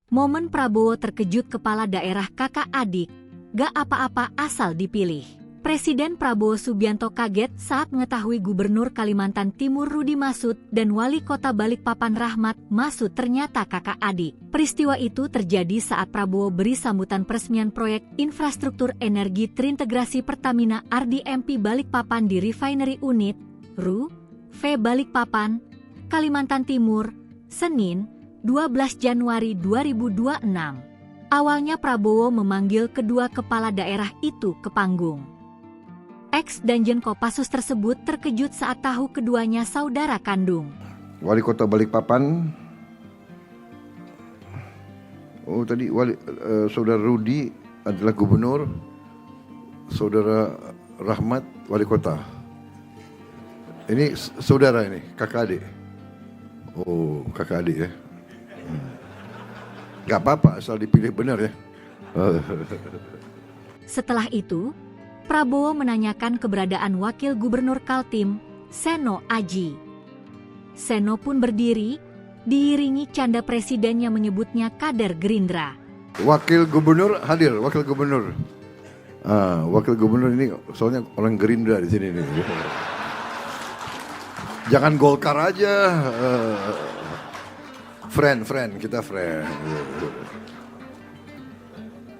Momen Prabowo terkejut kepala daerah kakak adik, gak apa-apa asal dipilih. Presiden Prabowo Subianto kaget saat mengetahui Gubernur Kalimantan Timur Rudy Massud dan Wali Kota Balikpapan Rahmat Massud ternyata kakak adik. Peristiwa itu terjadi saat Prabowo beri sambutan peresmian proyek infrastruktur energi terintegrasi Pertamina RDMP Balikpapan di Refinery Unit, RU, V Balikpapan, Kalimantan Timur, Senin, 12 Januari 2026. Awalnya Prabowo memanggil kedua kepala daerah itu ke panggung. Ex-Danjen Kopassus tersebut terkejut saat tahu keduanya saudara kandung. Wali Kota Balikpapan, Saudara Rudy adalah gubernur, Saudara Rahmat wali kota. Ini saudara ini, kakak adik. Oh, kakak adik ya. Gak apa-apa asal dipilih benar ya. Setelah itu, Prabowo menanyakan keberadaan Wakil Gubernur Kaltim, Seno Aji. Seno pun berdiri, diiringi canda presiden yang menyebutnya kader Gerindra. Wakil Gubernur hadir, Wakil Gubernur. Wakil Gubernur ini soalnya orang Gerindra di sini nih. Jangan Golkar aja. Friend, kita friend.